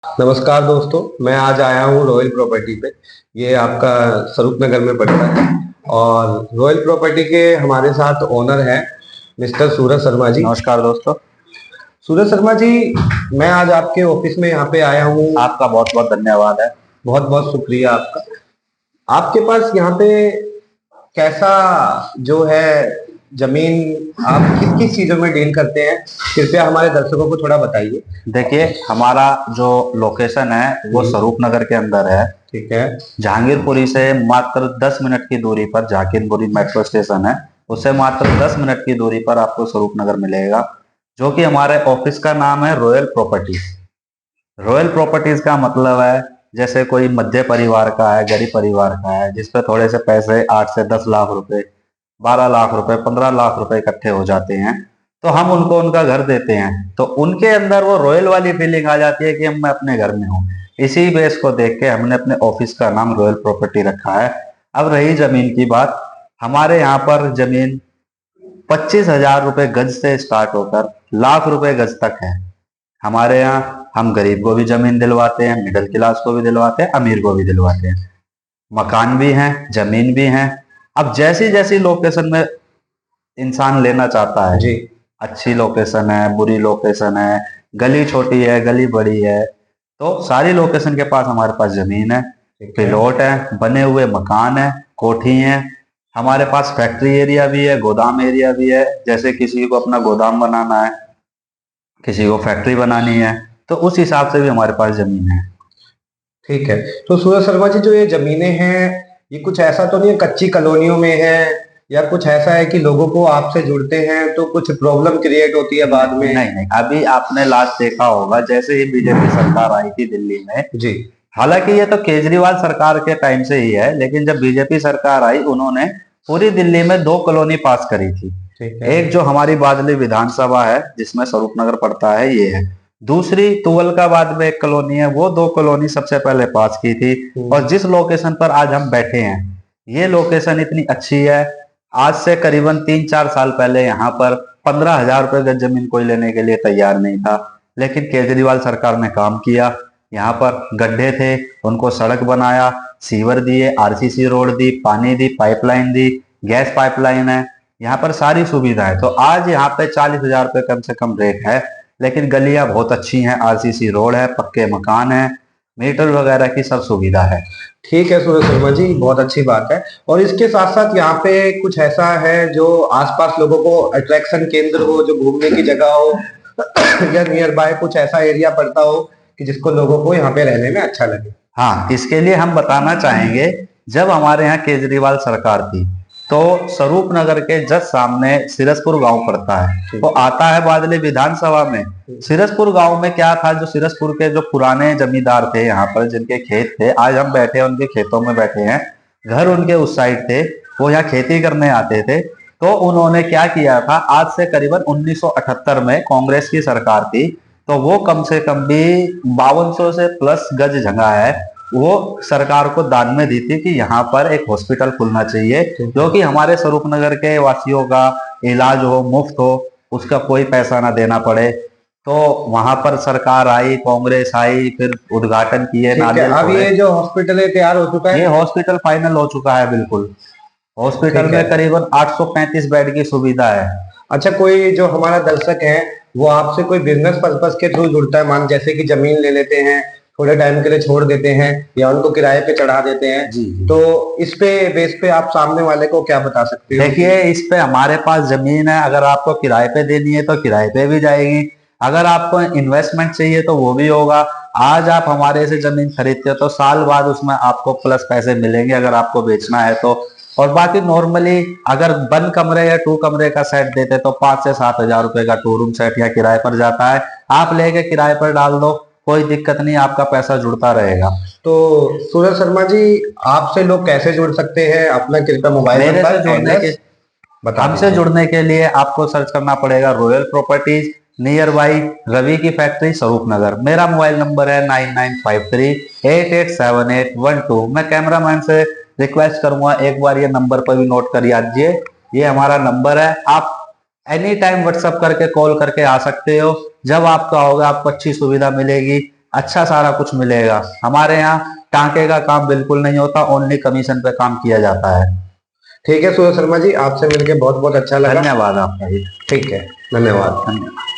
नमस्कार दोस्तों, मैं आज आया हूँ रॉयल प्रॉपर्टी पे। ये आपका स्वरूप नगर में पड़ता है। और रॉयल प्रॉपर्टी के हमारे साथ ओनर हैं मिस्टर सूरज शर्मा जी। नमस्कार दोस्तों। सूरज शर्मा जी, मैं आज आपके ऑफिस में यहाँ पे आया हूँ। आपका बहुत बहुत धन्यवाद है। बहुत बहुत शुक्रिया आपका। आपके पास यहाँ पे कैसा जो है जमीन, आप किस किस चीजों में डील करते हैं, कृपया हमारे दर्शकों को थोड़ा बताइए। देखिए, हमारा जो लोकेशन है वो स्वरूप नगर के अंदर है। ठीक है। जहांगीरपुरी से मात्र 10 मिनट की दूरी पर जहांगीरपुरी मेट्रो स्टेशन है। उससे मात्र 10 मिनट की दूरी पर आपको स्वरूप नगर मिलेगा, जो कि हमारे ऑफिस का नाम है रॉयल प्रॉपर्टीज। रॉयल प्रॉपर्टीज का मतलब है जैसे कोई मध्य परिवार का है, गरीब परिवार का है, जिसपे थोड़े से पैसे 8 से 10 लाख रुपए, 12 लाख रुपए, 15 लाख रुपए इकट्ठे हो जाते हैं, तो हम उनको उनका घर देते हैं। तो उनके अंदर वो रॉयल वाली फीलिंग आ जाती है कि हम मैं अपने घर में हूँ। इसी बेस को देख के हमने अपने ऑफिस का नाम रॉयल प्रॉपर्टी रखा है। अब रही जमीन की बात, हमारे यहाँ पर जमीन 25,000 रुपए गज से स्टार्ट होकर लाख रुपए गज तक है। हमारे यहाँ हम गरीब को भी जमीन दिलवाते हैं, मिडिल क्लास को भी दिलवाते हैं, अमीर को भी दिलवाते हैं। मकान भी हैं, जमीन भी हैं। अब जैसी जैसी लोकेशन में इंसान लेना चाहता है, जी। अच्छी लोकेशन है, बुरी लोकेशन है, गली छोटी है, गली बड़ी है, तो सारी लोकेशन के पास हमारे पास जमीन है, प्लॉट है, बने हुए मकान है, कोठी है। हमारे पास फैक्ट्री एरिया भी है, गोदाम एरिया भी है। जैसे किसी को अपना गोदाम बनाना है, किसी को फैक्ट्री बनानी है, तो उस हिसाब से भी हमारे पास जमीन है। ठीक है। तो सूरज शर्मा जी, जो ये जमीनें हैं, ये कुछ ऐसा तो नहीं है कच्ची कॉलोनियों में है, या कुछ ऐसा है कि लोगों को आपसे जुड़ते हैं तो कुछ प्रॉब्लम क्रिएट होती है बाद में? नहीं नहीं, अभी आपने लास्ट देखा होगा जैसे ही बीजेपी सरकार आई थी दिल्ली में। जी। हालांकि ये तो केजरीवाल सरकार के टाइम से ही है, लेकिन जब बीजेपी सरकार आई उन्होंने पूरी दिल्ली में 2 कॉलोनी पास करी थी। ठीक है। एक जो हमारी बादली विधानसभा है जिसमें स्वरूप नगर पड़ता है, ये है। दूसरी तुगलकाबाद में एक कॉलोनी है, वो 2 कॉलोनी सबसे पहले पास की थी। और जिस लोकेशन पर आज हम बैठे हैं, ये लोकेशन इतनी अच्छी है। आज से करीबन 3-4 साल पहले यहाँ पर 15,000 रुपए गज जमीन कोई लेने के लिए तैयार नहीं था, लेकिन केजरीवाल सरकार ने काम किया। यहाँ पर गड्ढे थे, उनको सड़क बनाया, सीवर दिए, आरसीसी रोड दी, पानी दी, पाइपलाइन दी, गैस पाइपलाइन है, यहाँ पर सारी सुविधा है। तो आज यहाँ पे 40,000 रुपये कम से कम रेट है, लेकिन गलियां बहुत अच्छी हैं, आरसीसी रोड है, पक्के मकान है, मीटर वगैरह की सब सुविधा है। ठीक है सूरज शर्मा जी, बहुत अच्छी बात है। और इसके साथ साथ यहाँ पे कुछ ऐसा है जो आसपास लोगों को अट्रैक्शन केंद्र हो, जो घूमने की जगह हो या नियर बाय कुछ ऐसा एरिया पड़ता हो कि जिसको लोगों को यहाँ पे रहने में अच्छा लगे? हाँ, इसके लिए हम बताना चाहेंगे, जब हमारे यहाँ केजरीवाल सरकार थी तो स्वरूप नगर के जस्ट सामने सिरसपुर गांव पड़ता है, वो आता है बादली विधानसभा में। सिरसपुर गांव में क्या था, जो सिरसपुर के जो पुराने जमींदार थे यहाँ पर, जिनके खेत थे, आज हम बैठे हैं उनके खेतों में बैठे हैं, घर उनके उस साइड थे, वो यहाँ खेती करने आते थे। तो उन्होंने क्या किया था, आज से करीबन 1978 में कांग्रेस की सरकार थी, तो वो कम से कम भी 5200 से प्लस गज जगह है, वो सरकार को दान में दी थी कि यहाँ पर एक हॉस्पिटल खुलना चाहिए, जो कि हमारे स्वरूप नगर के वासियों का इलाज हो, मुफ्त हो, उसका कोई पैसा ना देना पड़े। तो वहां पर सरकार आई, कांग्रेस आई, फिर उद्घाटन किए, नारियल अब ये जो हॉस्पिटल है तैयार हो चुका है? ये हॉस्पिटल फाइनल हो चुका है, बिल्कुल। हॉस्पिटल में करीबन 835 बेड की सुविधा है। अच्छा, कोई जो हमारा दर्शक है वो आपसे कोई बिजनेस पर्पस के थ्रू जुड़ता है, मान जैसे कि जमीन ले लेते हैं, थोड़े टाइम के लिए छोड़ देते हैं या उनको किराए पे चढ़ा देते हैं, जी। तो इस पे बेस पे आप सामने वाले को क्या बता सकते हो? देखिए, इस पे हमारे पास जमीन है, अगर आपको किराए पे देनी है तो किराए पे भी जाएगी, अगर आपको इन्वेस्टमेंट चाहिए तो वो भी होगा। आज आप हमारे से जमीन खरीदते हो तो साल बाद उसमें आपको प्लस पैसे मिलेंगे अगर आपको बेचना है तो। और बाकी नॉर्मली अगर 1 कमरे या 2 कमरे का सेट देते तो 5 से 7 हजार रुपए का 2 रूम सेट या किराए पर जाता है, आप लेके किराए पर डाल दो, कोई दिक्कत नहीं, आपका पैसा जुड़ता रहेगा। तो सूरज शर्मा जी, आपसे लोग कैसे जुड़ सकते हैं? अपना कृपया मोबाइल नंबर हमसे जुड़ने के लिए आपको सर्च करना पड़ेगा royal properties, nearby Ravi की फैक्ट्री, स्वरूप नगर। मेरा मोबाइल नंबर है 9953887812। मैं कैमरामैन से रिक्वेस्ट करूंगा एक बार ये नंबर पर भी नोट कर लीजिए, ये हमारा नंबर है। आप एनी टाइम व्हाट्सएप करके, कॉल करके आ सकते हो, जब आपका होगा आपको अच्छी सुविधा मिलेगी। अच्छा सारा कुछ मिलेगा। हमारे यहाँ टांके का काम बिल्कुल नहीं होता, ओनली कमीशन पे काम किया जाता है। ठीक है सूरज शर्मा जी, आपसे मिलके बहुत बहुत अच्छा लगा। धन्यवाद आपका भी। ठीक है, धन्यवाद। धन्यवाद।